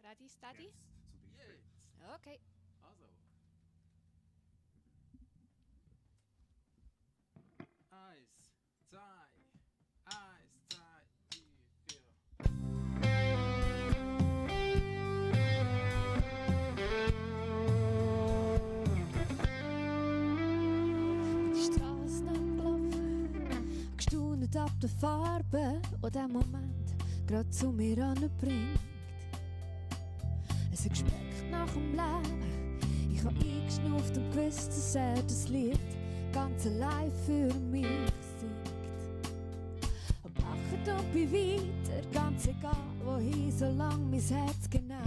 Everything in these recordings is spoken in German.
Ready, steady? Jetzt zum Beispiel. Jetzt. Okay. Also. 1, 2, 1, 2, 3, 4. Die Straßen abgelaufen, gestaunet ab der Farbe, die der Moment gerade zu mir anbringt. Es hat geschmeckt nach dem Leben, ich hab eingeschnauft und gewusst, dass das Lied ganz allein für mich singt. Und lacht und bin weiter, ganz egal wohin, solange mein Herz genau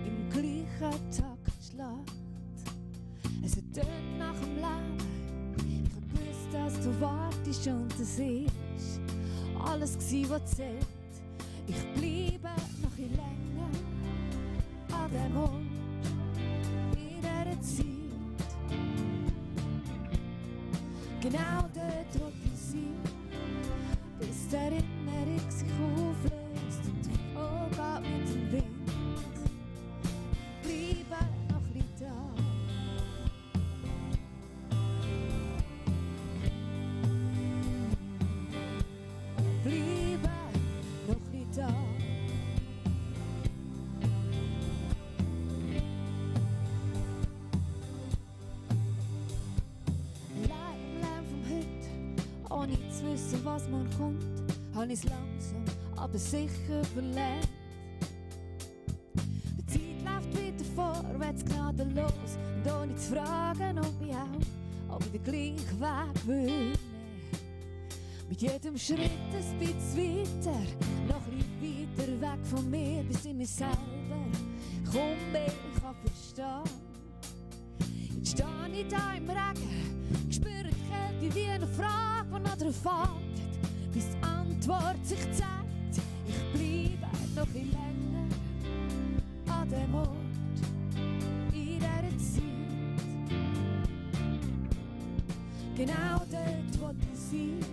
im gleichen Takt schlägt. Es hat tönt nach dem Leben, ich hab gewusst, dass du wartest und es ist alles gsi, was zählt. Ich bleibe noch ein länger an dem Ort, in dieser Zeit. Genau dort, wo du bist, bis die Erinnerung sich auflöst und vorgeht mit dem Wind. Bleibe noch ein bisschen da. Bleibe noch ein bisschen da. Ohne zu wissen, was man kommt, habe ich's langsam, aber sicher verlernt. Die Zeit läuft wieder vorwärts gnadenlos und ohne zu fragen, ob ich auch den gleichen Weg will. Mit jedem Schritt ein bisschen weiter, noch ein bisschen weiter weg von mir, bis ich mich selber kaum mehr kann verstehen. Jetzt stehe ich da im Regen, spüre die Kälte wie eine Frage, die noch darauf wartet, bis die Antwort sich zeigt. Ich bleibe noch ein länger an dem Ort, in dieser Zeit. Genau dort, wo du siehst,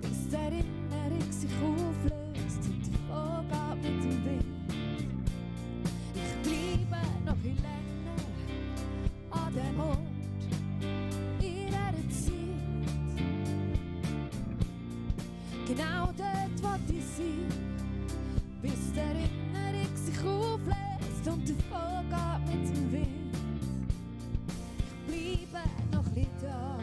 bis die Erinnerung sich auflöst und vorgeht mit dem Wind. Ich bleibe noch ein länger an dem Ort, in dieser Zeit. Genau dort, wo du siehst, bis die Erinnerung sich auflöst und vorgeht mit dem Wind. Ich bleibe noch ein bisschen da.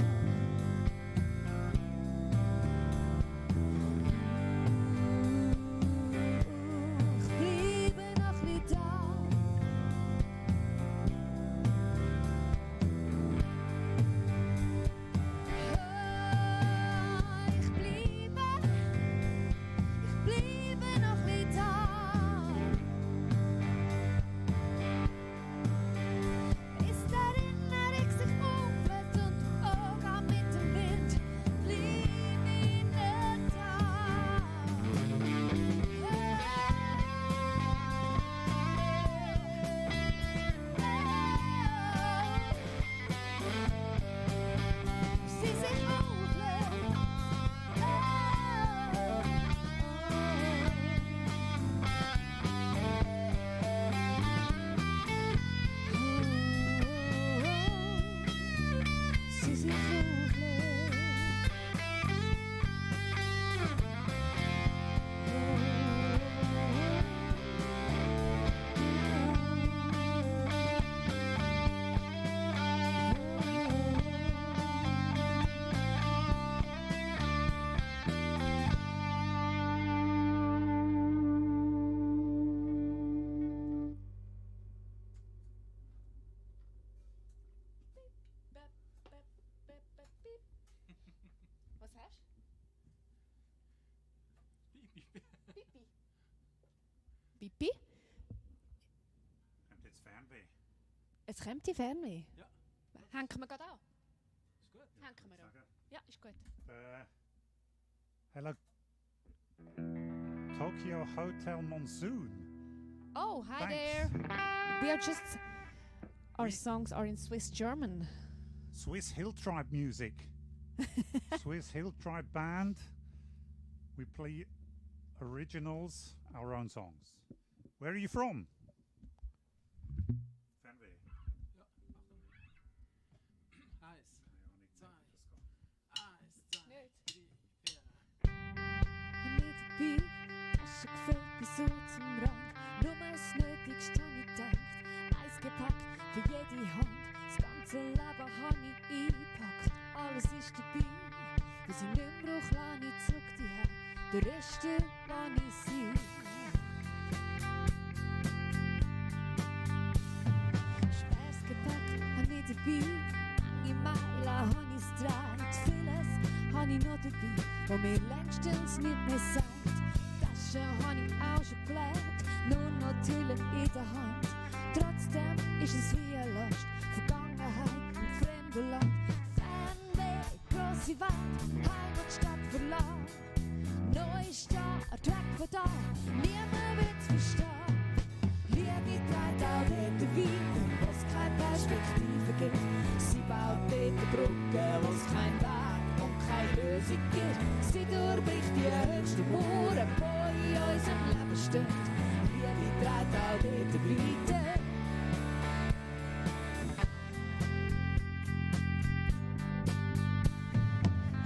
Was hast du? Pipi. Pipi? Kommt jetzt Fernweh? Es kommt die Fernweh. Ja. Hängen wir gerade an? Ist gut. Hängen wir an. Ja, ist gut. Hello. Tokyo Hotel Monsoon. Oh, hi Thanks. there. We are just... Our songs are in Swiss German. Swiss Hill Tribe music. Swiss Hill Tribe band. We play originals, our own songs. Where are you from? Fernweh. Ja, Achtung. Eins, zwei, eins, zwei, drei, vier. Nicht dabei, Tasche gefüllt bis so zum Rand. Nur das Nötigste habe ich gedacht. Eins Gepäck für jede Hand. Das ganze Leben habe ich eingepackt. Alles ist dabei. Was ich nicht mehr brauche, lasse ich zurück hierher. Der Rest lasse ich sein. Schweres Gepäck habe ich dabei. Lange Meilen habe ich es gedreht. Vieles habe ich noch dabei, wo mir längstens nicht mehr sagt. Taschen habe ich auch schon gelegt, nur noch die Hülle in der Hand. Trotzdem ist es wie eine Last, Vergangenheit im fremden Land. Fernweh, grosse Welt, Heimatstadt verlassen. Neu Start, weg von da, niemand wird's verstehen. Liebe trägt auch dort weiter, wo es keine Perspektive gibt. Sie baut dort Brücken, wo es kein Weg und keine Lösung gibt. Sie durchbricht die höchsten Mauern, die in unserem Leben stehen. Liebe trägt auch dort weiter.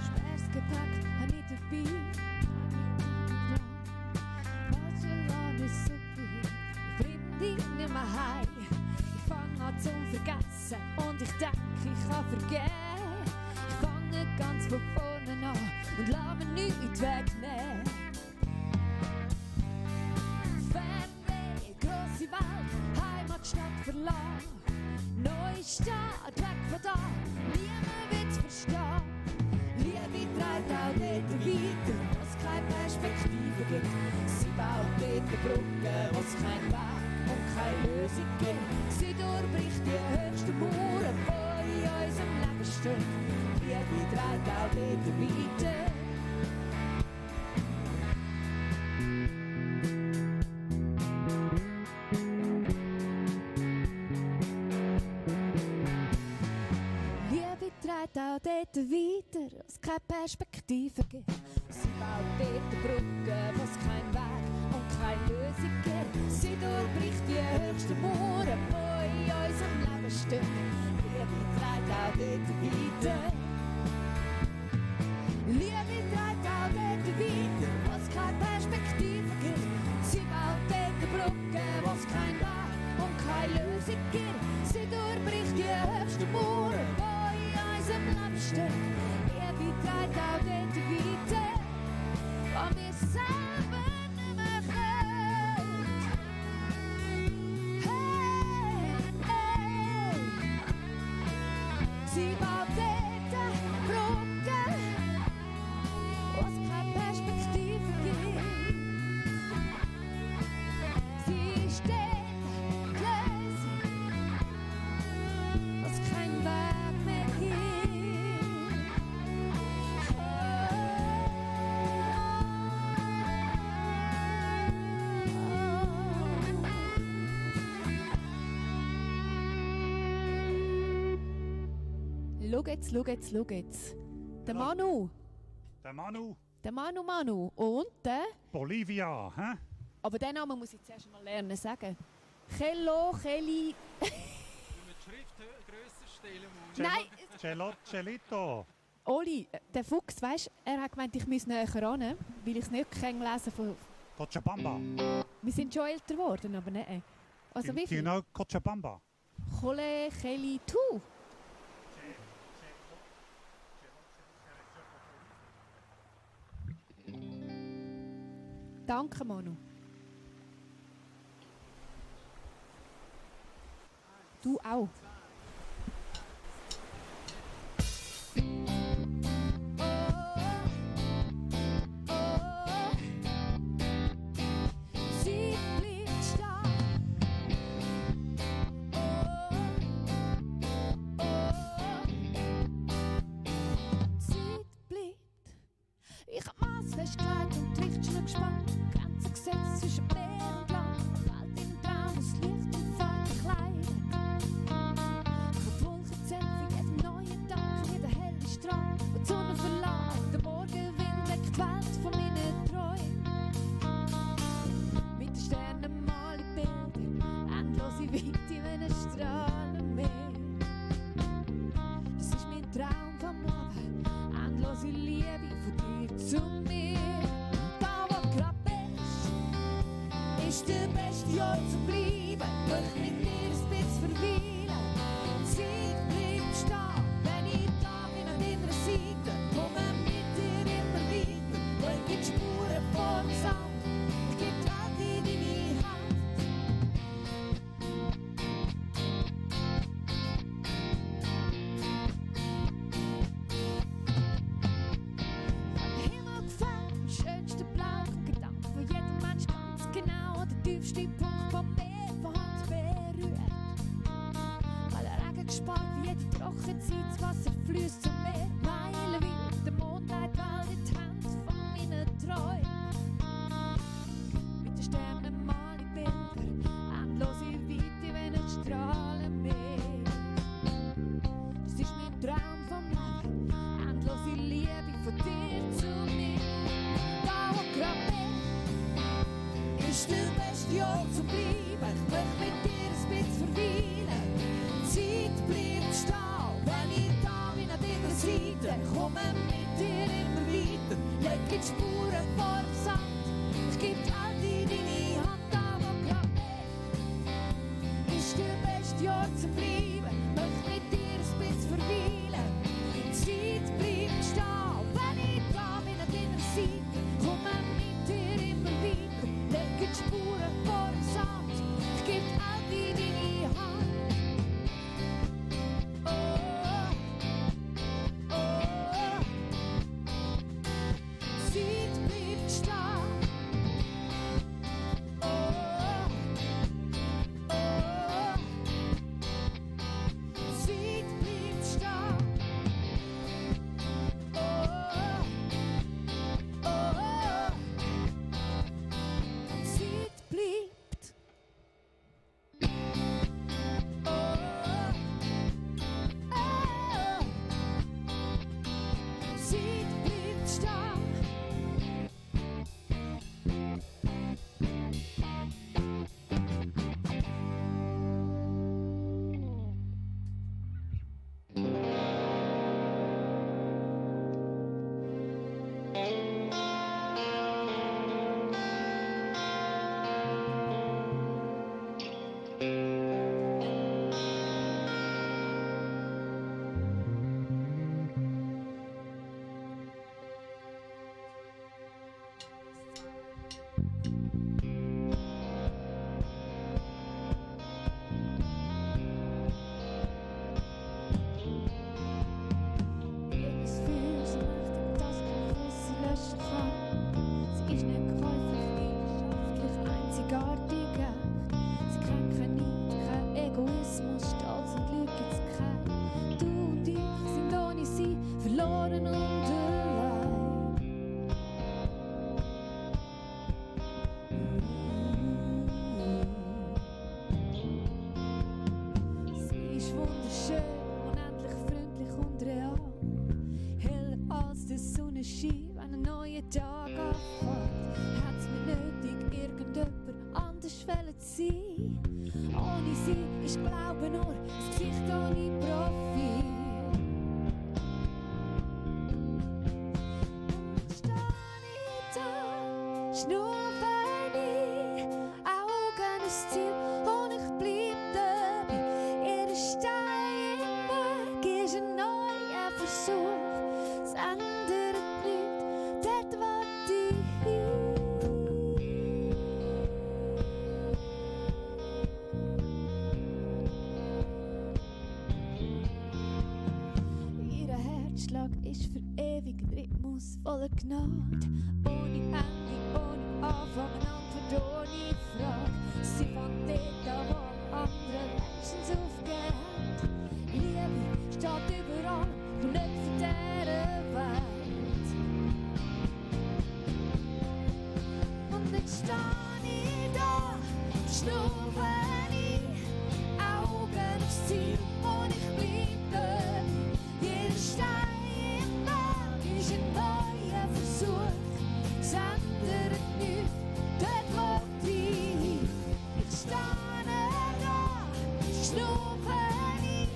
Schweres Gepäck habe ich dabei. Barcelona ist so viel, ich bring dich nicht mehr heim. Ich fange an zum Vergessen und ich denke, ich kann vergeben. Ich fange ganz von vorne an und lass mir nichts wegnehmen. Fernweh, grosse Welt, Heimatstadt verlassen. Neu Start, weg von da, niemand wird's verstehen. Liebe trägt auch dort weiter, wo es keine Perspektive gibt. Sie baut dort Brücken, wo es keinen Weg und keine Lösung gibt. Sie durchbricht die höchsten Mauern, die in unserem Leben stehen. Liebe trägt auch dort weiter. Liebe trägt auch dort weiter, wo es keine Perspektive gibt. Sie baut dort Brücken, wo es keinen Weg und keine Lösung gibt. Sie durchbricht die höchsten Mauern, die in unserem Leben stehen. Liebe trägt auch dort weiter. Liebe trägt auch dort weiter, wo es keine Perspektive gibt. Sie baut dort Brücken, wo es keinen Weg und keine Lösung gibt. Sie durchbricht die höchsten Mauern, die in unserem Leben stehen. Liebe trägt auch dort weiter, wo wir selber nicht mehr können. Hey, hey. Sie baut dort Brücken, wo es keine Perspektive gibt. Sie steht Gläser, wo es keinen Weg mehr gibt. Schau jetzt, schau jetzt. Der Ja. Manu. Der Manu, Der Manu. Und der? Bolivia, hä? Aber den Namen muss ich zuerst mal lernen sagen. Kelly. Wenn wir die Schrift grösser stellen muss. Nein, Celito. Oli, der Fuchs, weißt, er hat gemeint, ich müsse näher ran, weil ich es nicht lesen kann. Cochabamba. Wir sind schon älter geworden, aber nein. Also wie Do you viel? know Cochabamba? Kelly, tu. Danke, Manu. Du auch. Sie bleibt stehen. Zeit bleibt. Ich hab Maß festgelegt und die Richtschnur gespannt. Grenzen gesetzt zwischen Meer und Land. Welt im Traum, das Licht und Farbe verkleidet. Ich hab Wolken gezählt für jeden neuen Tag, wie der helle Strahl, wo die Sonne verlässt. Der Morgenwind weckt die Welt von meinen Träumen. Mit den Sternen mal Jahr zu bleiben, möchte mit dir ein bisschen verweilen. Die Zeit bleibt stehen, wenn ich da bin an deiner Seite. Komme mit dir immer weiter, leg die Spuren vor dem Sand. Ich geb die Welt in deine Hand. Der Himmel gefällt, am schönsten Blau, Gedanken von jedem Mensch ganz genau an den tiefsten Punkt vom Meer von Hand berührt. Weil der Regen gespart wie jede Trockenzeit, das Wasser fließt zum Meer, meilenweit. Der Mond leitet Welt in die Hände von meinen Träumen. Mit den Sternen mal ich Bilder, endlose Weite, wenn es strahlen mehr. Das ist mein Traum vom Leben, endlose Liebe von dir zu mir. Da wo grad bin, ist der beste Ort zu bleiben. Ich möchte mit dir ein bisschen verweilen. Die Zeit bleibt stehen, wenn ich da bin an deiner Seite. Komme mit dir immer weiter, leg die Spuren vor dem Sand. Ich geb die Welt in deine Hand, da wo grad bin, ist der beste Ort zu bleiben. Möchte mit dir ein bisschen verweilen. Die Zeit bleibt stehen, wenn ich da bin an deiner Seite. Komme mit dir immer weiter, leg die Spuren vor dem Sand. Ich geb die Welt in deine Hand. Oh, oh, oh. Zeit bleibt stehen. Oh, oh, oh. Zeit bleibt stehen. Oh, oh, oh. Zeit bleibt. Oh, oh, oh. Zeit bleibt stehen. Jedes Gefühl so mächtig, dass kein Fluss sie löschen kann. Sie ist nicht käuflich, leidenschaftlich, einzigartig echt. Sie kennt kein Neid, kein Egoismus, Stolz und Lüge gibt's kein. Du und ich sind ohne sie verloren und allein. Sie ist wunderschön, unendlich freundlich und real. Heller als der Sonnenschein, wenn ein neuer Tag anfängt. Hat's mir nötig, irgendjemand anders wollen zu sein. Ohne sie ist Glaube nur das Gesicht ohne Profil. Und jetzt steh ich da, schnurre ich, Augen ins Ziel und ich bleib dabei. Jeder Stein im Weg ist ein neuer Versuch. Es ändert nichts, dort will ich hin. Ihr Herzschlag ist für ewig ein Rhythmus voller Gnade. Ohne Ende, ohne Anfang, Antwort ohne Frage. Sie von dort an, wo andere Menschen es aufgeben. Liebe steht überall, nur nicht von dieser Welt. Und jetzt steh ich da, schnurre ich, Augen aufs Ziel und ich bleib da. Jeder Stein im Weg ist ein neuer Versuch. Es ändert nichts, dort wo ich. Ich stehe da, schnurre ich,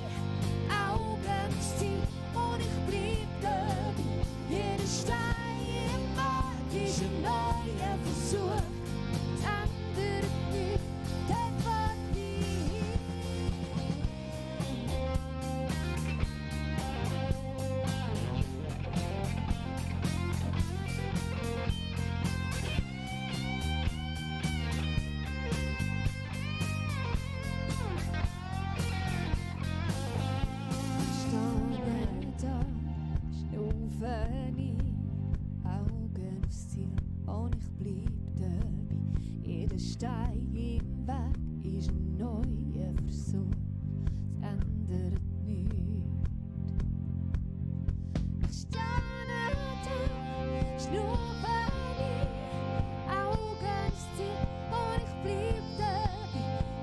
Augen aufs Ziel und ich bleib da. Jeder Stein im Weg ist ein neuer Versuch. Es ändert nichts, aufs Ziel und ich bleib dabei. Jeder Stein im Weg ist ein neuer Versuch, es ändert nichts. Ich stehe da, schnurre nie, Augen ins Ziel und ich bleib dabei.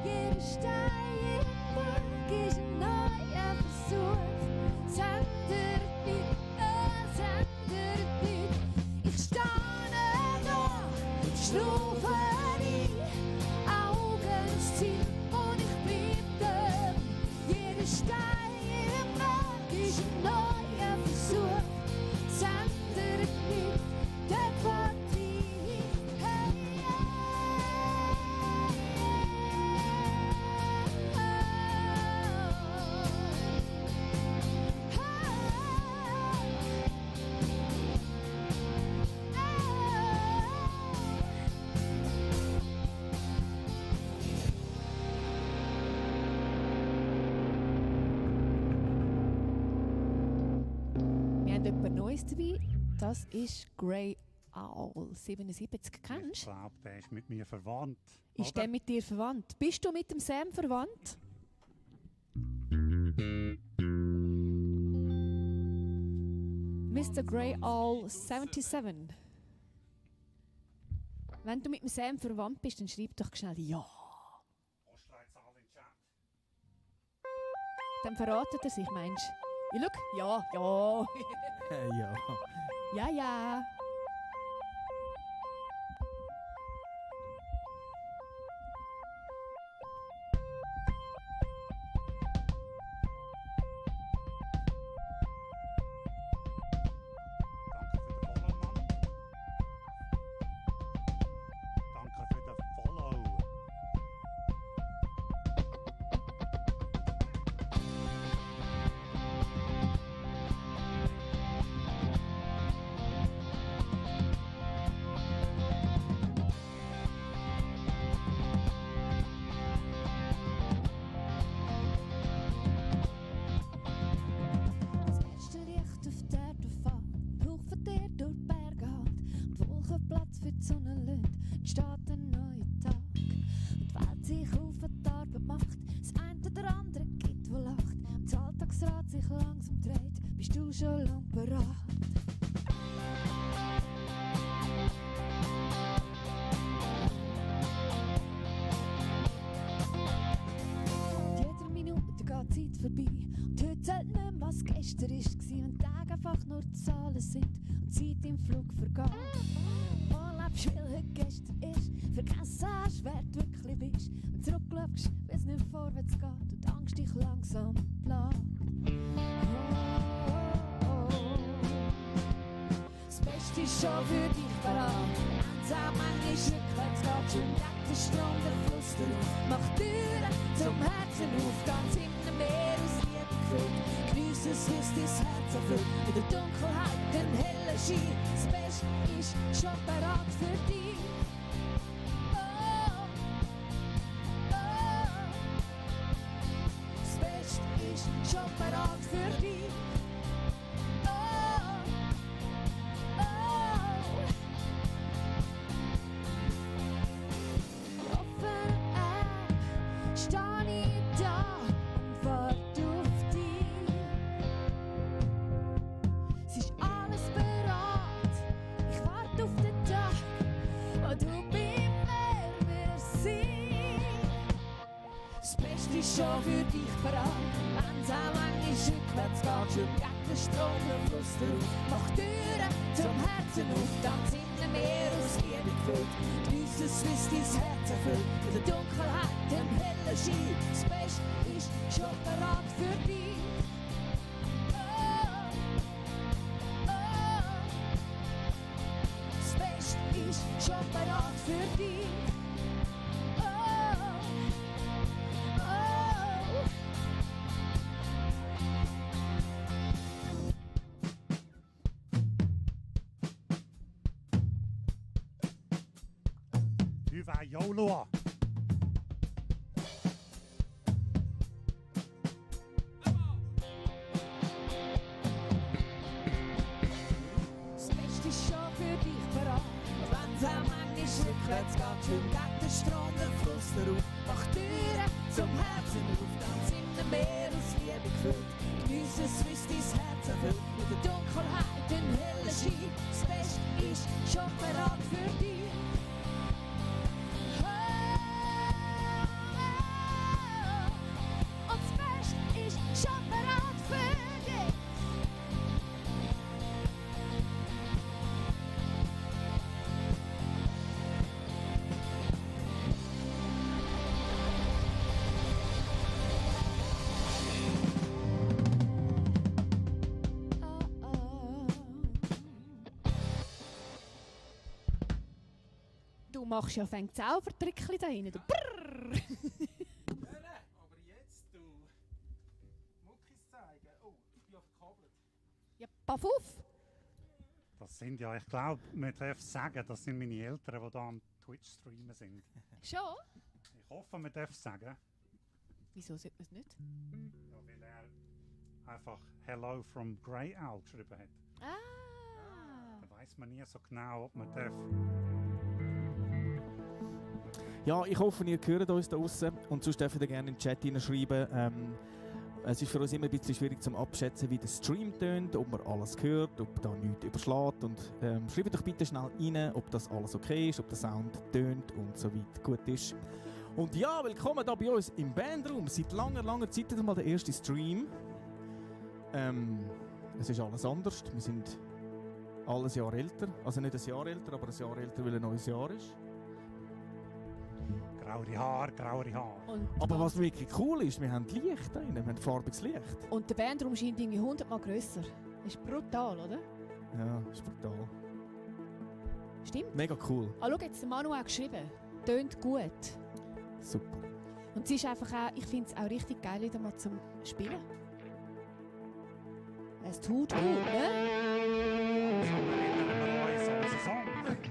Jeder Stein im Weg ist ein neuer Versuch, es ändert nichts, es ändert nichts. Ich stehe da, schnurre nie, Augen ins Ziel und ich bleib dabei. Jeder Stein im Weg ist ein neuer Versuch, es ändert nichts, der Partie. Hey, wir haben etwas Neues dabei. Das ist Grey Owl 77. Ich Kennst du? glaube, der ist mit mir verwandt. Ist oder? der mit dir verwandt? Bist du mit dem Sam verwandt? Mr. Grey Owl 77. Wenn du mit dem Sam verwandt bist, dann schreib doch schnell ja. Postleitzahl im Chat. Dann verratet er sich, meinst du? Ja, schau. Ja, ja. Ja. Ja, ja. Danke für den Follow, Mann. Danke für den Follow. Das letzte Licht auf der Autofahrt, Bauch von dir durch die Berge halt. Und Wolkenplatz für die Sonne lehnt, entsteht ein neuer Tag. Und die Welt sich auf die Arbeit macht, das eine oder andere gibt, wo lacht. Und das Alltagsrad sich langsam dreht, bist du schon lang bereit. Und jede Minute geht die Zeit vorbei. Und heute zählt nicht mehr, was gestern war. Wenn Tage einfach nur Zahlen sind und die Zeit im Flug vergeht. Oh, lebst, weil heute gestern ist. Vergessen hast, wer du wirklich bist. Und zurückschaust, weil es nicht vorwärts geht und die Angst dich langsam plagt. Oh, oh, oh. Das Beste ist schon für dich parat. Einsam, manchmal rückwärts geht schon der Strom, der Fluss darauf. Mach Türen zum Herzen auf, ganz in dem Meer aus Liebe gefüllt. Geniesse es, wie es dein Herz erfüllt. In der Dunkelheit den hellen Schein. Das Beste ist schon parat für dich. Oh, oh. Das Beste ist schon parat für dich. Oh, oh. Offene App, steh ich da und wart auf dich. Es ist alles bereit, ich wart auf den Tag, wo du bei mir wirst sein. Das Beste ist schon für dich parat, wenn's auch manchmal rückwärts geht, schwimmt gegen den Strom der Fluss drauf. Mach Türen zum Herzen auf, tanz in dem Meer aus Liebe gefüllt. Geniess es, wie es dein Herz erfüllt, in der Dunkelheit den hellen Schein. Das Beste ist schon parat für dich. Oh, oh. Das Beste ist schon parat für dich. Oh, oh. Hyvää joulua! Das Beste ist schon für dich bereit. Und wenn's auch manchmal rückwärts geht, schön gegen den Strom, der Fluss darauf. Mach Türen zum Herzen auf, dann sind wir mehr aus Liebe gefüllt. Geniesse es, bis dein Herz erfüllt. In der Dunkelheit, den hellen Schein, das Beste ist schon bereit für dich. Und das Beste ist schon bereit für dich. Du machst ja fängt Zaubertrickli da rein. Du Brrrr. Aber jetzt, du. Muckis zeigen. Oh, ich bin ja verkabelt. Ja, paff auf. Das sind ja, ich glaube, man darf sagen, das sind meine Eltern, die da am Twitch-Streamen sind. Schon? Ich hoffe, man darf sagen. Wieso sollte man es nicht? Ja, weil er einfach Hello from Grey Owl geschrieben hat. Ah. Da weiss man nie so genau, ob man darf. Ja, ich hoffe, ihr hört uns da draussen und sonst dürft ihr gerne in den Chat hineinschreiben. Es ist für uns immer ein bisschen schwierig zum Abschätzen, wie der Stream tönt, ob man alles hört, ob da nichts überschlägt. Und schreibt doch bitte schnell rein, ob das alles okay ist, ob der Sound tönt und so weit gut ist. Und ja, willkommen hier bei uns im Bandraum. Seit langer Zeit mal der erste Stream. Es ist alles anders. Wir sind alles Jahr älter. Also nicht ein Jahr älter, aber ein Jahr älter, weil ein neues Jahr ist. Graue Haare, graue Haare. Aber was wirklich cool ist, wir haben Licht da drin, wir haben farbiges Licht. Und der Bandraum scheint irgendwie 100-mal grösser. Das ist brutal, oder? Ja, ist brutal. Stimmt. Mega cool. Ah, schau, jetzt der Manu auch geschrieben. Tönt gut. Super. Und es ist einfach auch, ich finde es auch richtig geil, wieder mal zum Spielen. Es tut gut, ne?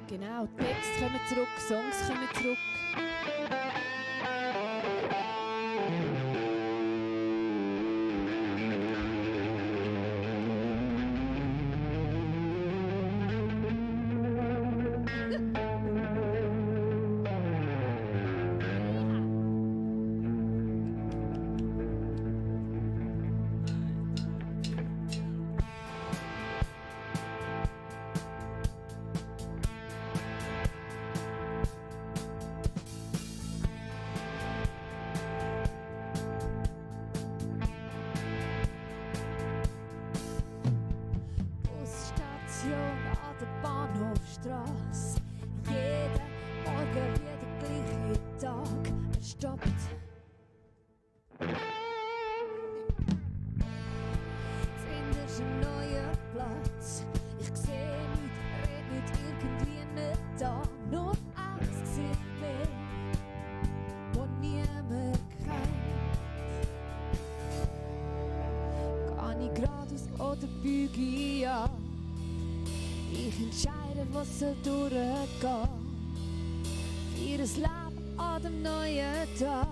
Genau, Texte kommen zurück, Songs kommen zurück. Bahnhofstrasse. Jeden Morgen wie der gleiche Tag. Er stoppt. Zuerst ein neuer Platz. Ich seh nicht, red nicht irgendwie nicht da. Nur eins Gesicht mehr, wo niemand kennt. Geh ich geradeaus oder biege ich an? Ich entscheide, was soll durchgehen. Für ein Leben an dem neuen Tag.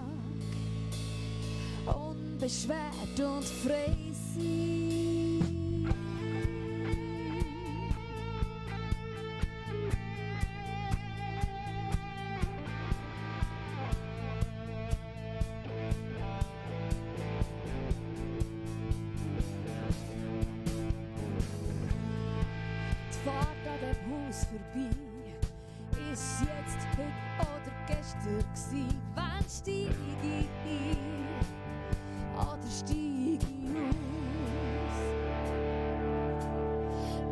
Unbeschwert und frei sein. Die Fahrt an dem Haus vorbei ist jetzt heute oder gestern gsi. Wann steig ich ein oder steig ich aus?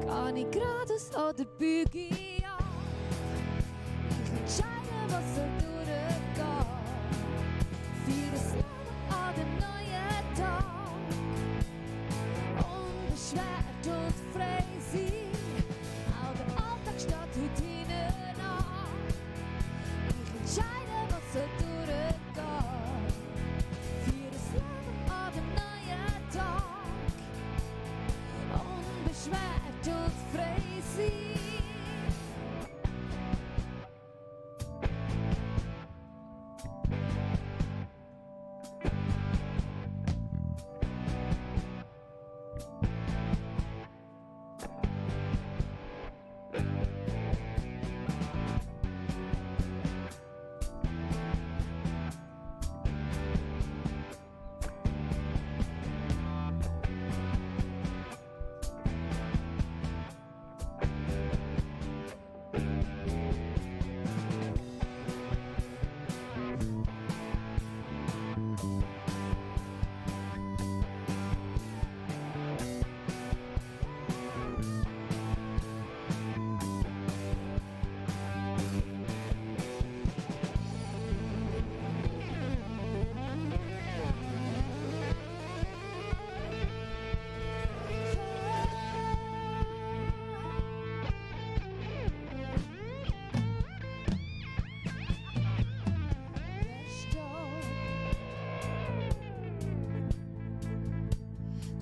Geh ich geradeaus oder biege ich ab? Ich entscheide, was soll durchgehen. Für das Leben an dem neuen Tag. Unbeschwert und frei sein. Auch der Alltag steht heute hinten an. Ich entscheide, was soll durchgehen. Für das Leben an dem neuen Tag. Unbeschwert und frei sein.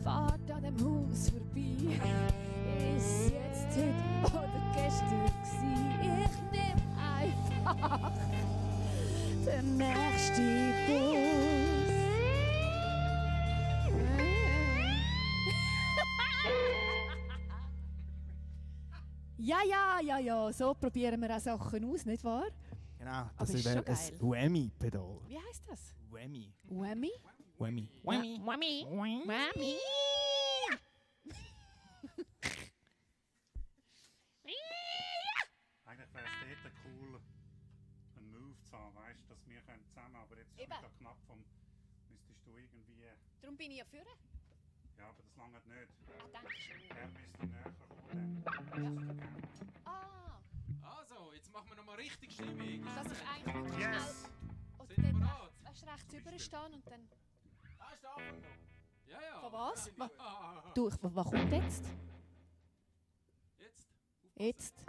Fahrt an dem Haus vorbei. Ist jetzt heute oder gestern gsi? Ich nehm einfach den nächsten Bus. Ja, so probieren wir auch Sachen aus, nicht wahr? Genau, Aber das ist wäre schon ein geil. Whammy-Pedal. Wie heisst das? Whammy. Whammy? Whammy. Whammy. Whammy. Eigentlich wäre es dort cool, einen Move zu haben, weißt du, dass wir können zusammen, aber jetzt ist Eben. wieder knapp vom, müsstest du irgendwie, Darum bin ich ja führen. ja, aber das lange nicht. Ah, danke schön. Er müsste näher kommen, dann. Ah, Also, jetzt machen wir nochmal richtig Stimmung. dass ich eigentlich wirklich Yes! Oder Sind wir dann bereit? rechts überstehen und dann... Da ist der Anfang noch. Ja, ja. Von was? Ah, Du, was kommt jetzt? Jetzt. Jetzt.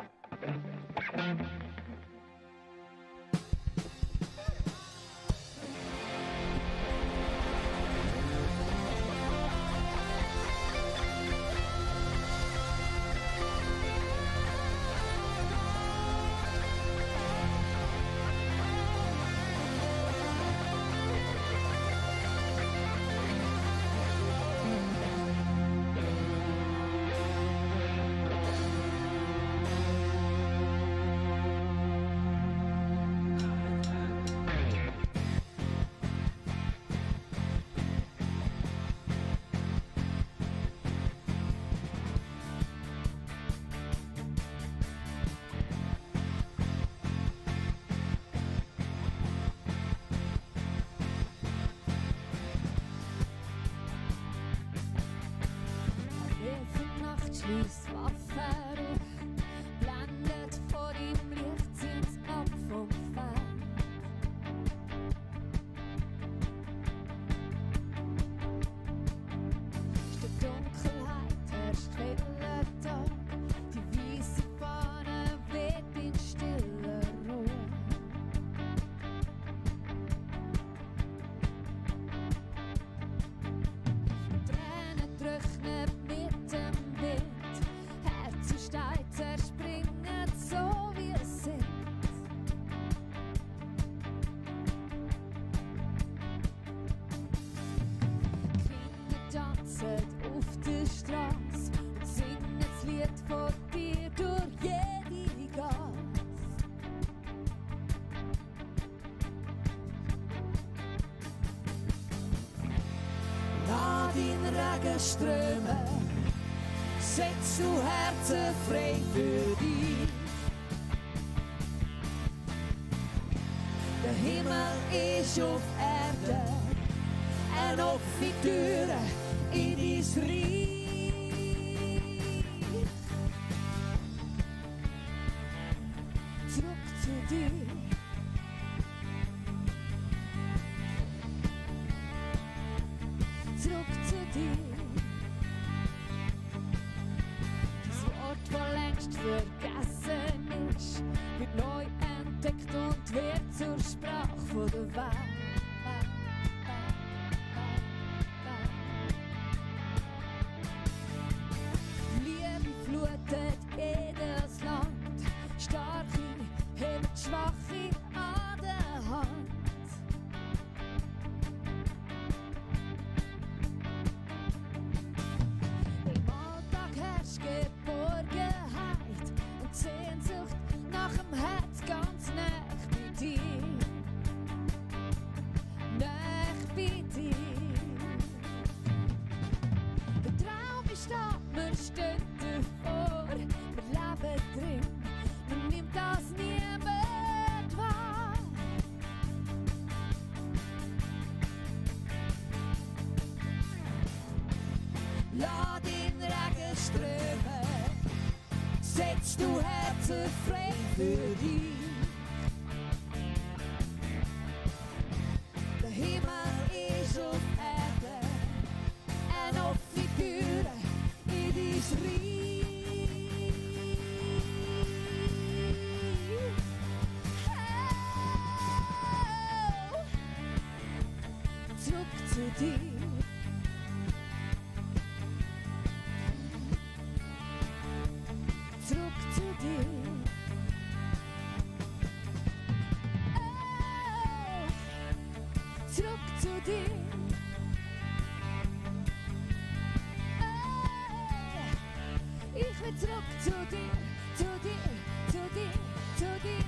Schließ Waffe auf, blendet vor ihm Licht, zieht's ab vom Feld. Statt Dunkelheit herrscht heller Tag, die weiße Fahne weht in stiller Ruhe. Tränen trocknen mit dem Wind, Herz und Stein zerspringen so wie es sind. Kinder tanzen auf der Straße und singen das Lied von dir durch jede Gas. Lass deinen Regen strömen, setz du Herzen frei für dich. Der Himmel ist auf Erde, eine offene Tür in dein Reich. Zurück zu dir. Zurück zu dir. Das Wort, das längst vergessen ist, wird neu entdeckt und wird zur Sprache von der Welt. Liebe flutet jedes Land, Starke hebt Schwache an der Hand. Im Alltag herrscht Geborgenheit und Sehnsucht nach dem Herz ganz nah bei dir. Wasser frei für dich. Der Himmel ist auf Erde, eine offene Türe in dein Reich. Oh, zurück zu dir. Zurück zu dir. Oh, zurück zu dir. Oh, ich will zurück zu dir, zu dir, zu dir, zu dir.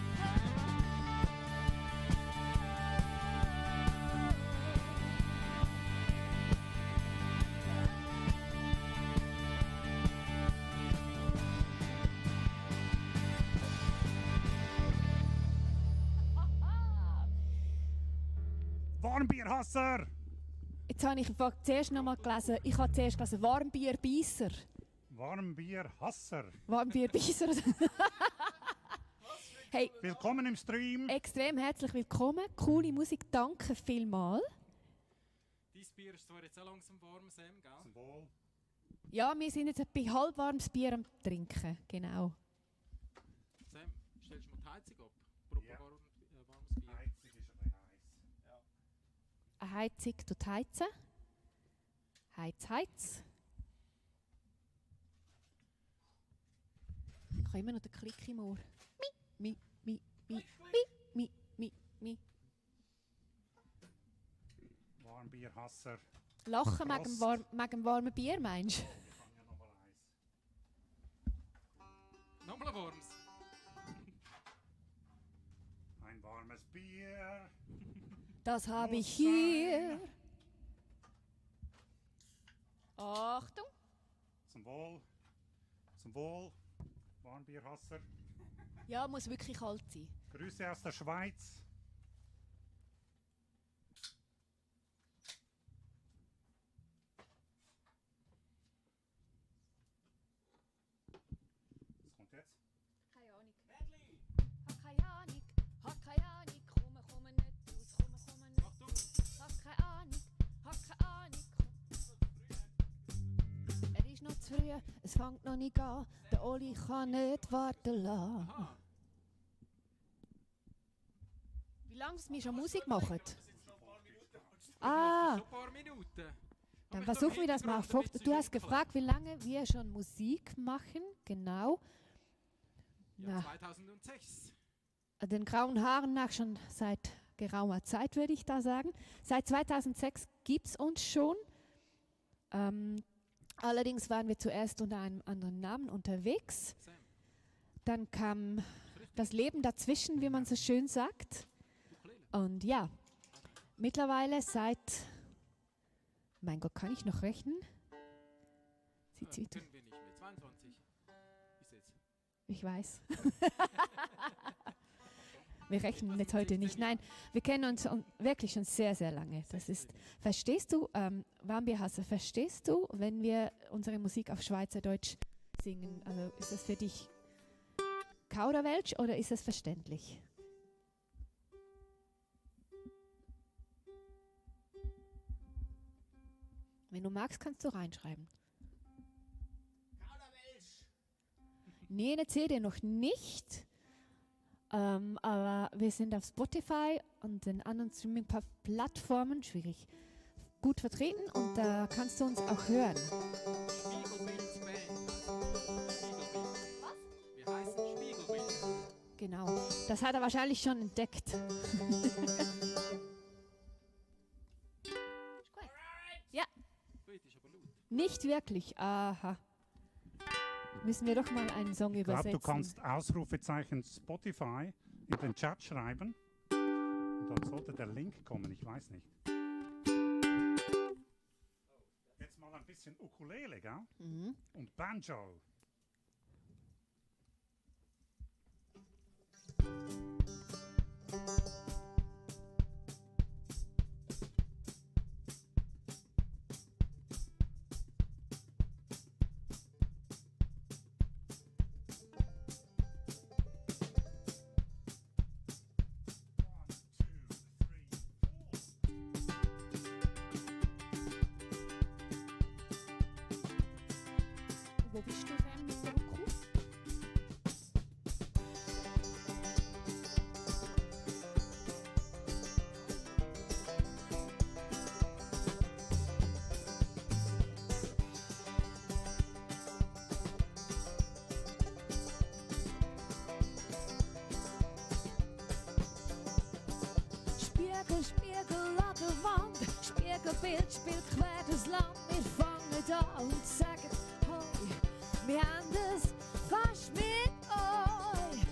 Warmbierhasser! Jetzt habe ich einfach zuerst noch mal gelesen. Ich habe zuerst gelesen Warmbierbeisser. Warmbierhasser! Warmbierbeisser. Hey, Willkommen im Stream! extrem herzlich willkommen. Coole Musik, danke vielmals. Dein Bier ist zwar jetzt auch langsam warm, Sam, gell? Zum Wohl. Ja, wir sind jetzt bei halbwarmes Bier am Trinken. Genau. Sam, stellst du mal die Heizung ab? Proper Ja. warmes Bier. Heizig ist ein bisschen heiß. Eine Heizung tut heizen. Heiz. Ich habe immer noch den Klick im Ohr. Mi. Warmbierhasser. Lachen Prost. wegen dem warmen Bier, meinst du? Ich kann ja noch mal eins. Nochmal ein warmes. Ein warmes Bier. Das habe ich Muss hier. Achtung. Zum Wohl. Zum Wohl. Warmbierhasser. Ja, muss wirklich kalt sein. Grüße aus der Schweiz. Was kommt jetzt? Keine Ahnung. Hab keine Ahnung, komm nicht raus, komm nicht. Achtung! Hab keine Ahnung, Es ist noch zu früh, es fängt noch nicht an, der Oli kann nicht warten lassen. Aha! Wie lange wir schon Musik machen? Ah! Ah, So ein paar Minuten. dann versuchen wir das mal. Du hast gefragt, wie lange wir schon Musik machen, genau. Ja, Na, 2006. den grauen Haaren nach schon seit geraumer Zeit, würde ich da sagen. Seit 2006 gibt es uns schon. Allerdings waren wir zuerst unter einem anderen Namen unterwegs. Sam, Dann kam das Leben dazwischen, wie man so schön sagt. Ukulele. Und ja, mittlerweile seit, mein Gott, kann ich noch rechnen? Sieht's wieder? Können wir nicht mehr. 22 ist jetzt. Ich weiß. Wir rechnen jetzt heute nicht. Nein, wir kennen uns wirklich schon sehr, sehr lange. Das ist, verstehst du, Warmbierhasser, verstehst du, wenn wir unsere Musik auf Schweizerdeutsch singen? Also ist das für dich Kauderwelsch oder ist das verständlich? Wenn du magst, kannst du reinschreiben. Nee, eine CD noch nicht. Aber wir sind auf Spotify und den anderen Streaming-Plattformen schwierig gut vertreten und da kannst du uns auch hören. Spiegelbild Band. Spiegelbild. Was? Wir heißen Spiegelbild. Genau. Das hat er wahrscheinlich schon entdeckt. Gut, ist aber laut. Nicht wirklich. Aha. Müssen wir doch mal einen Song Ich glaube, übersetzen. du kannst Ausrufezeichen Spotify in den Chat schreiben. Und dann sollte der Link kommen, ich weiß nicht. Jetzt mal ein bisschen Ukulele, gell? Mhm. Und Banjo. spielt quer durchs Land. Wir fangen an und sagen, hoi, wir haben es fast mit euch.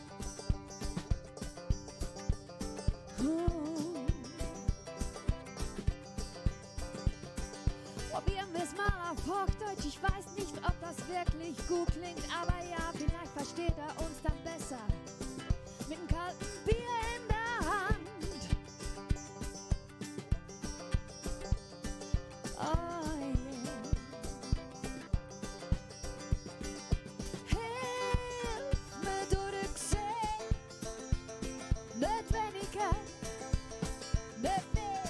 Probieren wir es mal auf Hochdeutsch. Ich weiß nicht, ob das wirklich gut klingt, aber ja, vielleicht versteht er uns dann besser. Mit einem kalten Bier in der Hand. Oh yeah. Hilf mir durchsehen, nicht weniger, nicht mehr.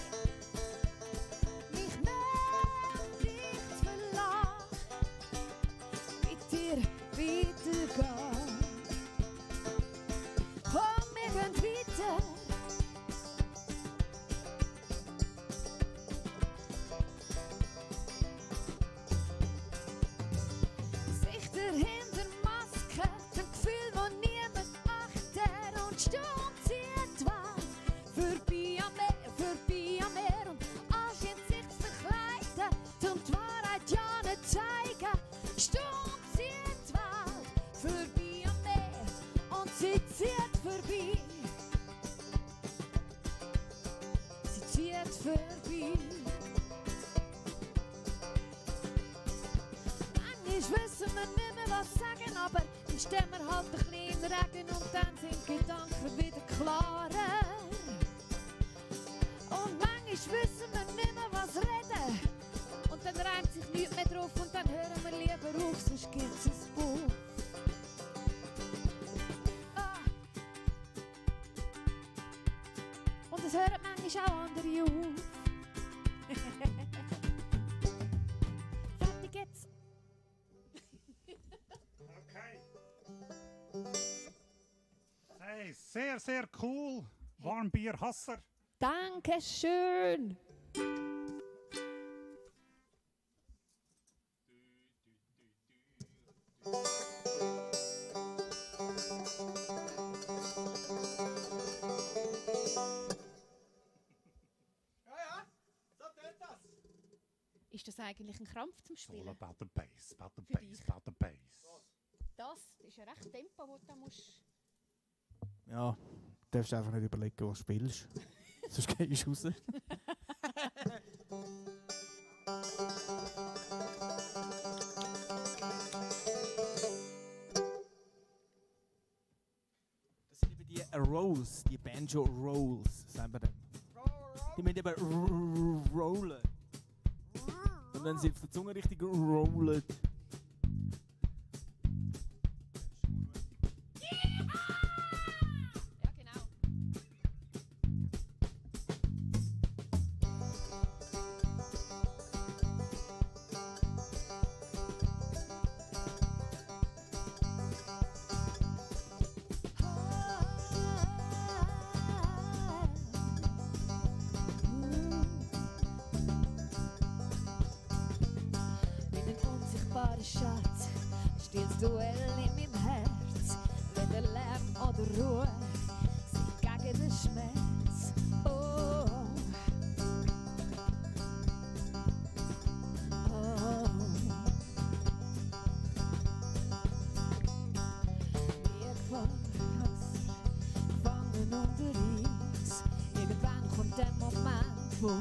Mich mehr dich zu verlassen, mit dir weitergehen. Komm, wir gehen weiter. Gesichter hinter Masken, ein Gefühl, wo niemand achtet und Sturm zieht Wand. Vorbei am Meer und anscheinend sich zu verkleiden, um die Wahrheit ja nicht zeigen. Sturm zieht Wand, vorbei am Meer und sie zieht vorbei. Sie zieht vorbei. Manchmal wissen wir nicht mehr, was sagen, aber dann stehen wir halt ein bisschen im Regen und dann sind die Gedanken wieder klarer. Und manchmal wissen wir nicht mehr, was reden. Und dann reimt sich nichts mehr drauf und dann hören wir lieber auf, sonst gibt's ein Buch. Ah. Und es hören manchmal auch andere auf. Fertig jetzt. Okay. Hey, sehr, sehr cool. Warmbierhasser. Dankeschön. Ja, so tut das. Ist das eigentlich ein Krampf zum It's all Spielen? about the bass, about the Für bass, dich. about the bass. Das ist ein recht Tempo, das du da musst. Ja, du darfst einfach nicht überlegen, was du spielst. Sonst gehst du raus. Das sind eben die Rolls, die Banjo Rolls, sagen wir dem. Die müssen eben rollen. Und wenn sie auf der Zunge richtig rollen. Ja, genau. Wie ein unsichtbarer Schatz, ein stilles Duell in meinem Herz. Weder Lärm oder Ruhe, sich gegen den Schmerz. Oh. Oh. Wir gefangen unter Eis. Irgendwann kommt der Moment, wo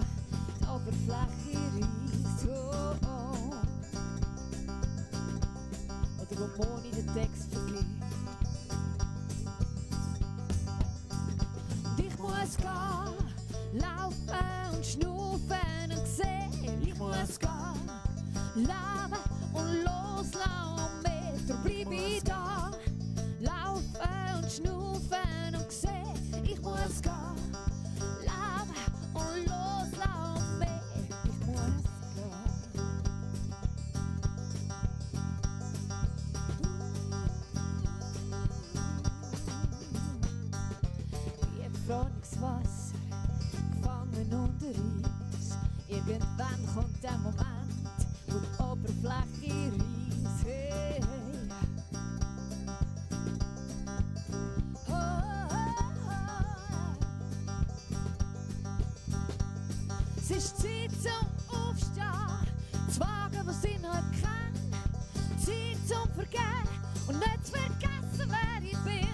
die Oberfläche reißt. Oh, oh. Oder wo Moni den Text vergisst. Und ich muss gehen, laufen und schnaufen und sehen. Ich muss gehen, leben und loslassen. Meter bleib ich da, laufen und schnaufen und sehen. Ich muss gehen, leben und loslassen. Mehr. Ich muss gehen. Wie gefrorenes Wasser, gefangen unter Eis. Irgendwann kommt der Moment, wo die Oberfläche reißt. Hey, hey. Oh, oh, oh. Es ist Zeit zum aufstehen, zu wagen, was ich noch kenne, Zeit zum Vergehen und nicht zu vergessen, wer ich bin.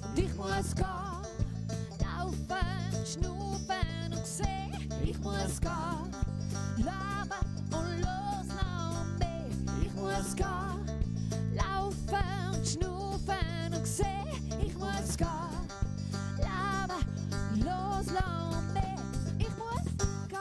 Und ich muss gehen, laufen, schnaufen und sehen. Ich muss gehen, leben und loslassen mehr. Ich muss gehen, laufen und schnaufen und sehen. Ich muss gehen, leben, loslassen mehr. Ich muss gehen.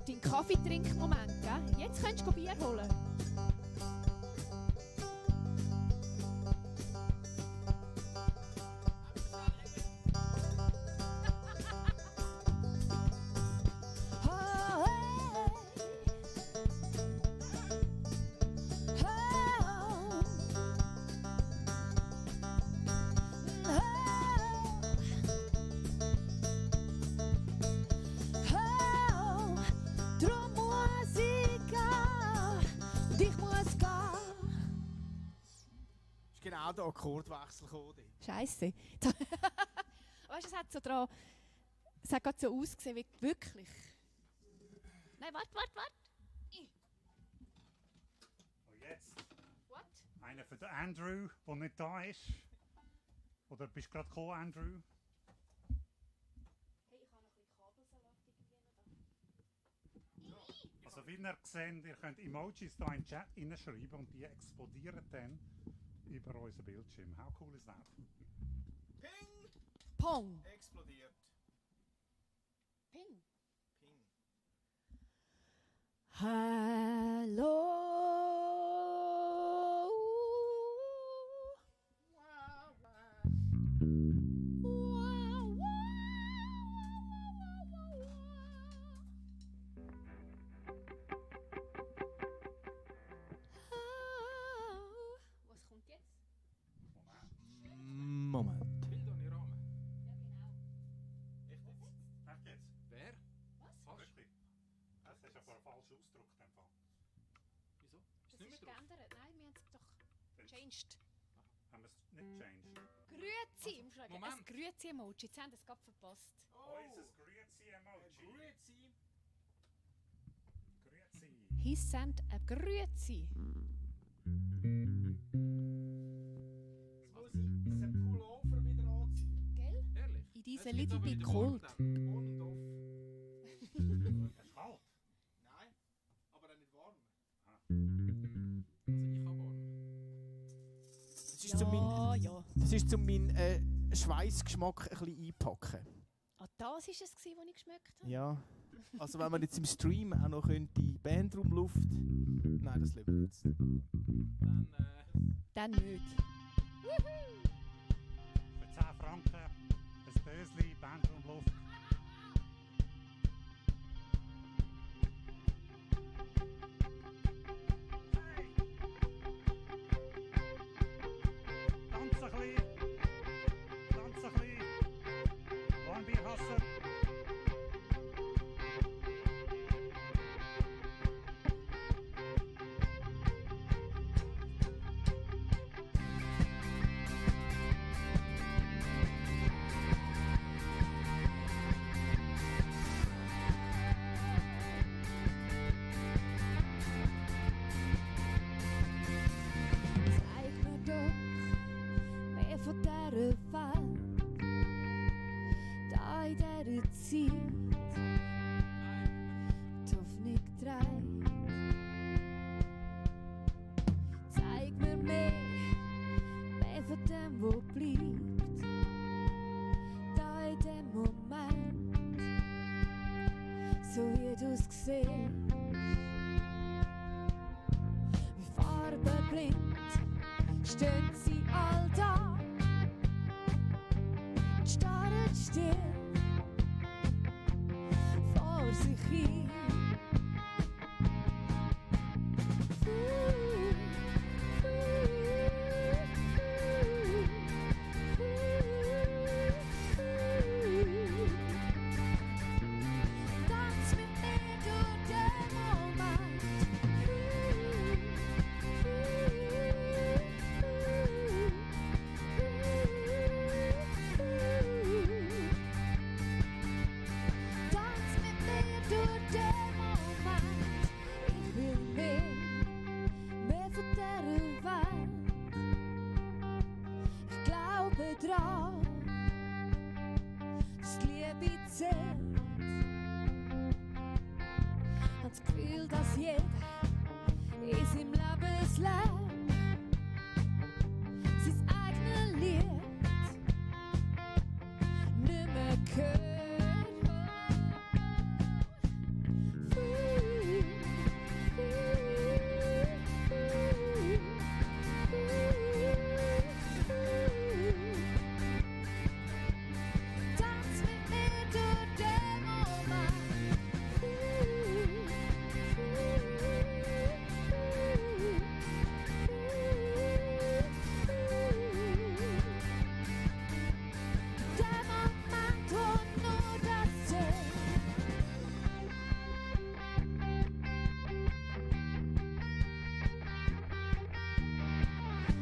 Dein Kaffeetrinkmoment, gell? Jetzt könntest du Bier holen. Oh, drum muss ich gehen und ich muss gehen. Ist genau der Akkordwechsel gekommen. Scheisse. Weißt du, es hat so dran. Es hat gerade so ausgesehen wie wirklich. Nein, warte. Und jetzt What? einer für den Andrew, der nicht da ist. Oder bist du gerade gekommen, Andrew? Hey, ich habe noch ein bisschen Kabelsalat irgendwie noch da. Also wie ihr seht, ihr könnt Emojis da in den Chat hineinschreiben und die explodieren dann über unseren Bildschirm. How cool is that? Ping! Pong. Explodiert. Ping. Ping. Hallo. Wow, wow. Wow, wow, was kommt jetzt? Moment. Bild ohne Rahmen. Ja, genau. Echt jetzt? Echt jetzt? Wer? Was? Wirklich? Das hast du aber falsch ausgedrückt. in dem Fall. Wieso? Ist Das nicht ist mehr drauf? geändert. Nein, wir haben es doch changed. Haben wir es nicht changed? Grüezi, im Schlag. Moment. Ein Grüezi-Emoji. Jetzt haben wir es gerade verpasst. Oh, Unser Grüezi-Emoji. Grüezi. Grüezi. He sent a Grüezi. Jetzt muss ich diesen Pullover wieder anziehen. Gell? Ehrlich? In diese Jetzt wird's little aber bit wieder warm cold. dann. On und off. Es ist kalt. Nein, aber auch nicht warm. Ah. Also ich habe warm. Das ist zum mein, Ja. das ist zum meinen Schweißgeschmack ein bisschen einpacken. Ah, das war es, was ich geschmeckt habe? Ja. Also wenn man jetzt im Stream auch noch die Bandraumluft... Nein, das lieber jetzt. Dann, Dann nicht. Für 10 Franken ein Dösli, Bandraumluft. Hey! Tanz ein bisschen! Tanz ein bisschen! Wollen wir hassen? Zeig mir doch mehr von dieser Welt, da in dieser Zeit die Hoffnung trägt. Zeig mir mehr von dem, wo bleibt, da in dem Moment, so wie du es siehst. Wie farbenblind stehen sie all da, starren still vor sich hin. dran, dass die Liebe zählt. Hab das Gefühl, dass jeder in seinem Lebenslauf sein eigenes Lied nicht mehr gehört. Tanz mit mir durch den Moment. Der Moment, wo nur das zählt.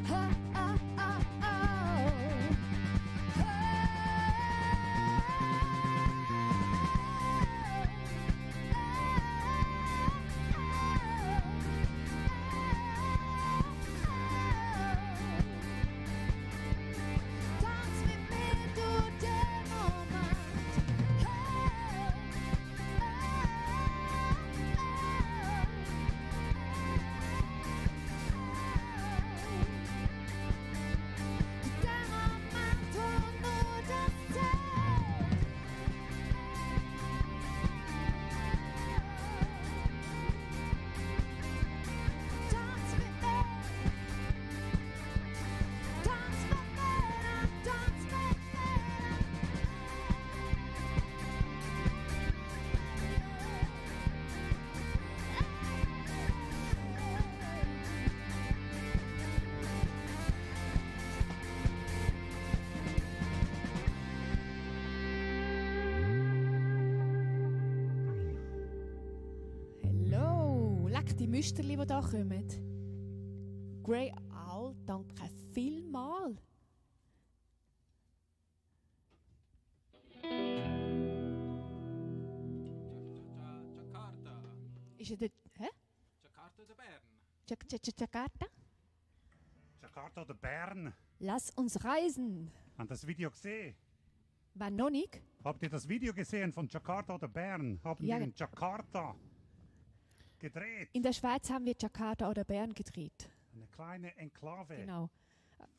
Ha, ah, ah, ah. Tanz mit mir durch den Moment. Der Moment, wo nur das zählt. Tanz mit mir. Tanz mit mir, tanz mit Hallo, leck die Müsterli, die da kommen. Grey Owl, danke vielmal. Jakarta. Ist er dort? Hä? Jakarta oder Bern? Jakarta? Jakarta oder Bern. Lass uns reisen. Habt ihr das Video gesehen? Wenn noch nicht? Habt ihr das Video gesehen von Jakarta oder Bern? Haben Ja. wir in Jakarta gedreht? In der Schweiz haben wir Jakarta oder Bern gedreht. Eine kleine Enklave Genau.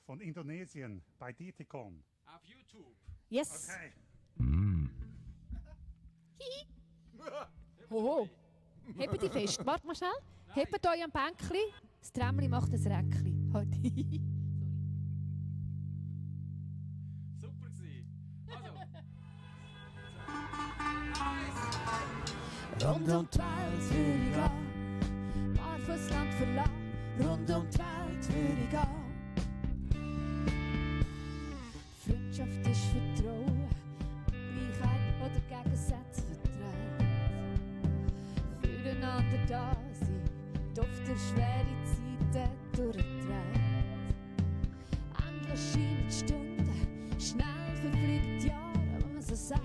von Indonesien bei Dietikon. Auf YouTube. Yes. Okay. Hoho. Hebt die fest. Warte mal schnell. Hebt euch am Bänkli. Das Trämmli macht ein Räckli. Halt. Super gewesen. Also. Rund um die Welt würde ich gehen, barfuß Land verlassen. Rund um die Welt würde ich gehen. Freundschaft ist Vertrauen, Gleichheit oder Gegensätze verträgt. Füreinander da sein, Duft der schwere Zeiten durchträgt. Endlich scheinen die Stunden, schnell verfliegt die Jahre, wenn man so sagt.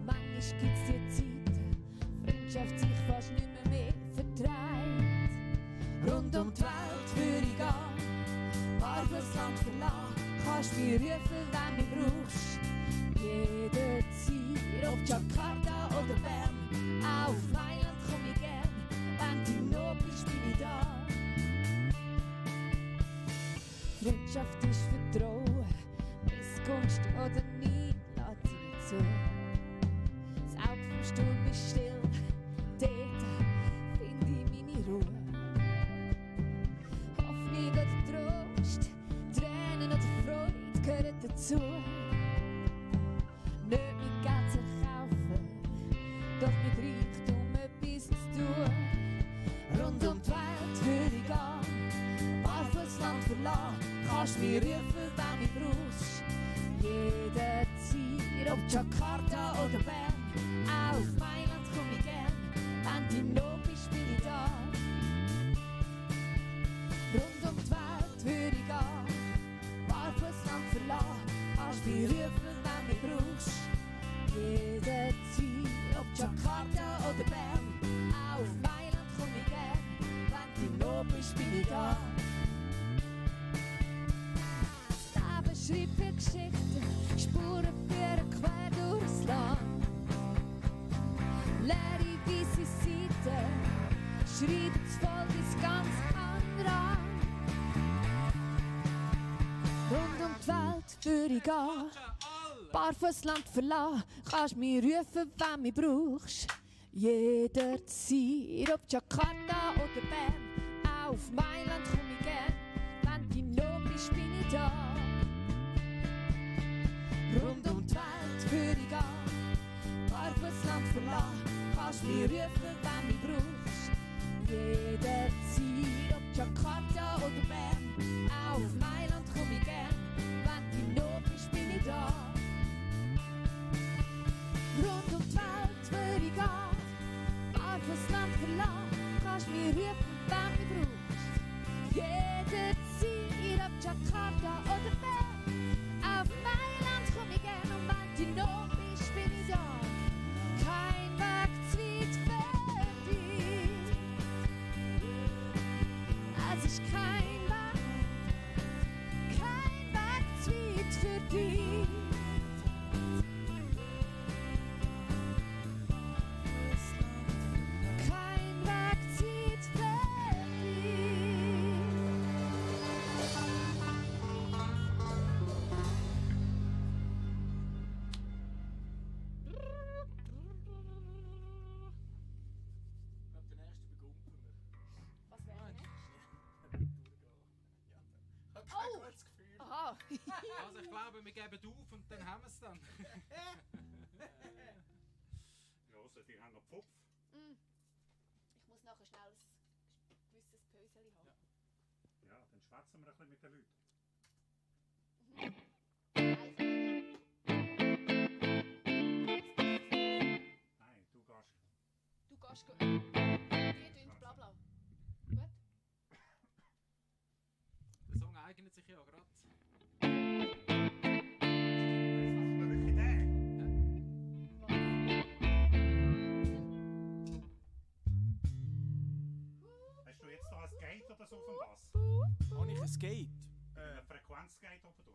Manchmal gibt's die Zeiten, Freundschaft sich fast nicht mehr vertreibt. Rund um die Welt würde ich gehen, barfuß Land verlassen. Kannst mich rufen, wenn du brauchst. Jederzeit, ob Jakarta oder Bern, auch auf Mailand komm ich gern. Wenn du noch bist, bin ich da. Freundschaft ist Vertrauen, Missgunst oder nie, lass sie nicht zu. Das Auge vom Sturm ist still, dort finde ich meine Ruhe. Hoffnung oder Trost, Tränen oder Freude gehören dazu. Nicht mit Geld zu kaufen, doch mit Reichtum etwas zu tun. Rund um die Welt würde ich gehen, barfuß Land verlassen. Kannst mich rufen, wenn du brauchst. Jederzeit, ob Jakarta oder Bern, auch auf Mailand komm ich gern. Wenn du noch bist, bin ich da. Rund um die Welt würde ich gehen, barfuß Land verlassen. Kannst mich rufen, wenn du brauchst. Jederzeit, ob Jakarta oder Bern, auch auf Mailand komm ich gern. Wenn du noch bist, bin ich da. Geschichten, Spuren führen quer durchs Land. Leere weisse Seiten, schreibt das Volk ins ganz andere an. Rund um die Welt würde ich gehen, Barfußland verlassen, kannst mich rufen, wenn mich brauchst. Jederzeit, ob Jakarta oder Bern, auch auf Mailand komm ich gern, wenn du noch bist, bin ich da. Rund um die Welt würde ich gehen, Barfußland verlassen, kannst mich rufen, wenn mich brauchst. Jederzeit, ob Jakarta oder Bern, auch auf Mailand komm ich gern, wenn du noch bist, bin ich da. Rund um die Welt würde ich gehen, Barfußland verlassen, kannst mich rufen, wenn du mich brauchst. Jederzeit, ob Jakarta oder Bern, auf Mailand komm ich gern und wenn du noch bist, bin ich da. Kein Weg zu weit für dich, es ist kein Weg zu weit für dich. Also ich glaube, wir geben auf und dann haben wir es dann. Rosa, die haben noch Pfupf. Ich muss nachher schnell ein gewisses Päuschen haben. Ja, dann schwätzen wir ein bisschen mit den Leuten. Nein, du gehst. Du gehst gut. Die tun bla bla. Gut? Der Song eignet sich ja gerade. Hast du jetzt noch ein Gate oder so auf dem Bass? Habe ich ein Gate? Ein Frequenzgate oben durch.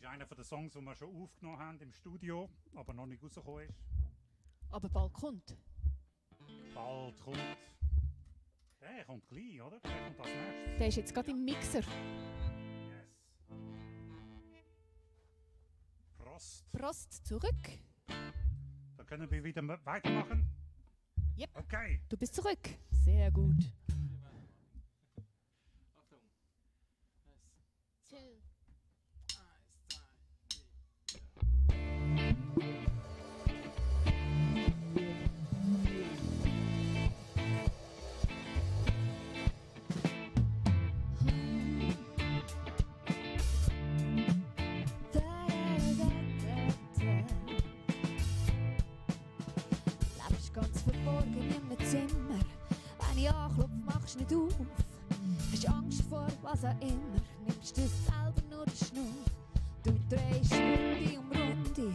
Einer von den Songs, die wir schon aufgenommen haben im Studio, aber noch nicht rausgekommen ist. Aber bald kommt. Bald kommt. Der kommt gleich, oder? Der kommt als nächstes. Der ist jetzt gerade im Mixer. Yes. Prost. Prost zurück. Dann können wir wieder weitermachen. Yep. Okay. Du bist zurück. Sehr gut. Achtung. Two. 1, 2, 3. Lebst ganz verborgen in einem Zimmer. Wenn ich anklopfe, machst du nicht auf. Hast Angst vor was auch immer. Nimmst du selber nur den Schnur. Du drehst Runde um Runde,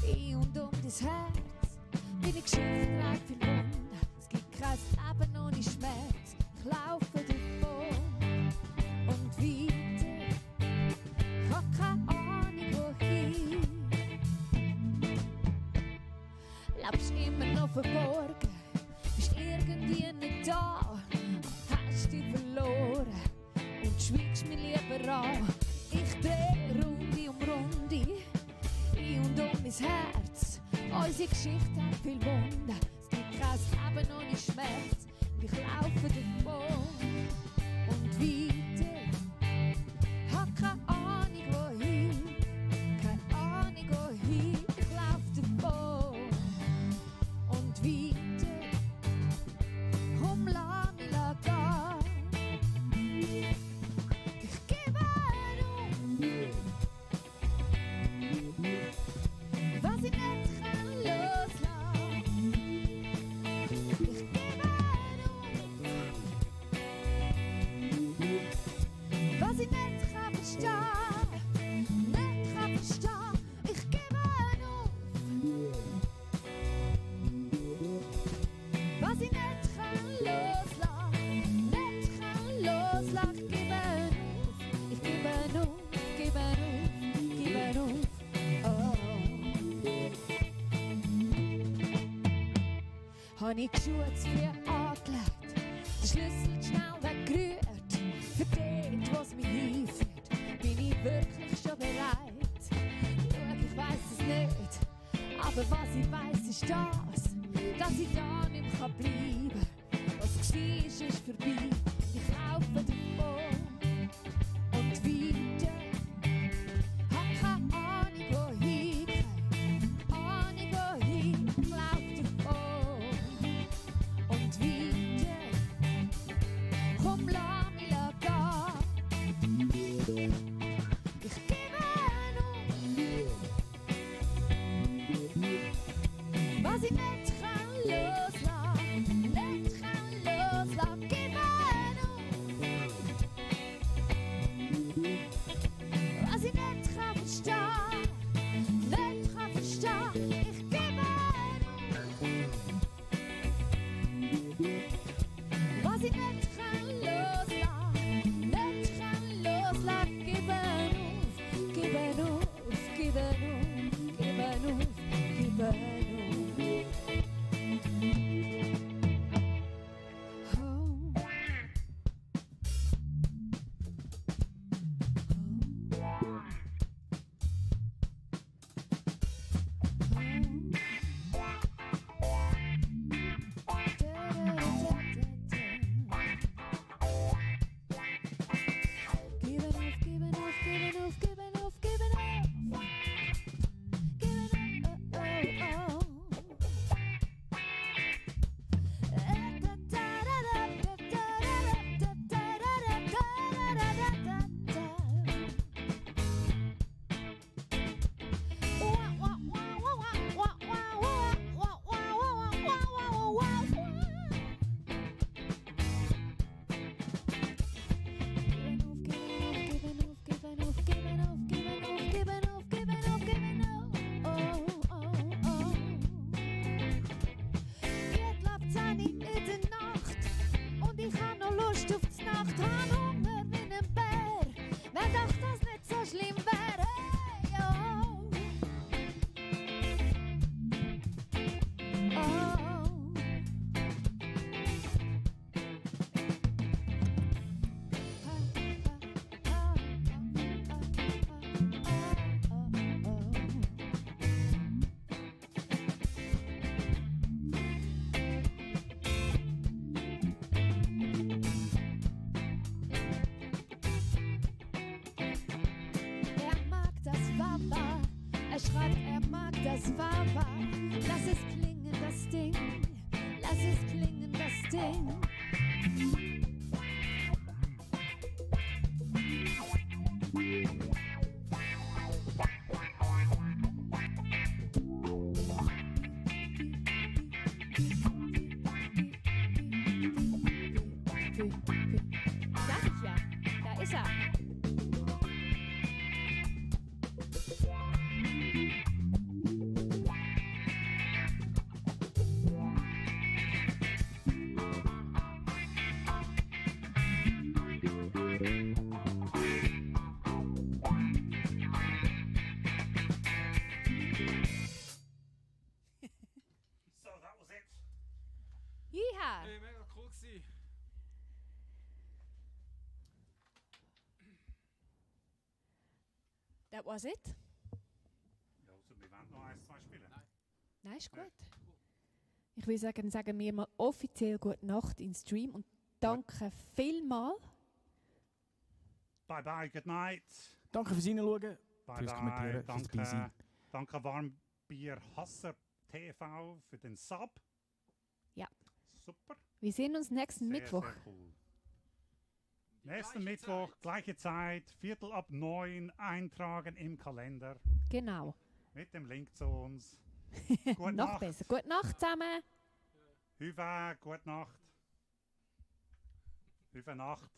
in und um dein Herz. Deine Geschichte trägt viel Wunder, es gibt kein Leben ohne Schmerz. Ich laufe davon und weiter, ich hab keine Ahnung wohin. Lebst immer noch verborgen, bist irgendwie nicht da. Hast dich verloren und schweigst mich lieber an. Ich dreh Runde um Runde, in und um mein Herz. Unsere Geschichte hat viel Wunder, es gibt kein Leben ohne Schmerz. Ich laufe davon und weiter, habe ich die Schuhe zu früh angelegt, den Schlüssel schnell weggerührt. Für dort, wo es mich hinführt, bin ich wirklich schon bereit. Schau, ich weiss es nicht, aber was ich weiss ist das, dass ich da nicht mehr bleiben kann. Was war, ist vorbei. Ich laufe davon und weiter. Hab keine Ahnung, wohin, keine Ahnung, wohin. Ich lauf davon und weiter. Komm, lass mich gehen. Ich gebe auf, was ich nicht kann loslassen, nicht kann loslassen. Gebe auf, was ich nicht kann verstehen, nicht kann verstehen. Ich gebe auf, was ich nicht kann loslassen, nicht kann loslassen. Gebe auf, gebe auf, gebe auf, gebe auf, gebe auf. Er schreibt, er mag das Wawa. Lass es klingen, das Ding. Lass es klingen, das Ding. Sag ich ja, da ist er. So, that was it. Yeehaw! Hey, mega cool gewesen. That was it? Ja, also wir wollen noch 1, 2 spielen. Nein, ist gut. Ich will sagen, sagen wir mal offiziell gute Nacht im Stream und danke vielmals. Bye bye, good night. Danke fürs Reinschauen. Bye Fürs Kommentieren, fürs dabei sein. Danke Warmbier Hasser TV für den Sub. Ja. Super. Wir sehen uns nächsten Sehr, Mittwoch. sehr cool. Nächsten Mittwoch, gleiche Zeit, 8:45 eintragen im Kalender Genau. mit dem Link zu uns. Gute Noch Nacht. besser. Gute Nacht zusammen. Hüva, gute Nacht. Hüva Nacht.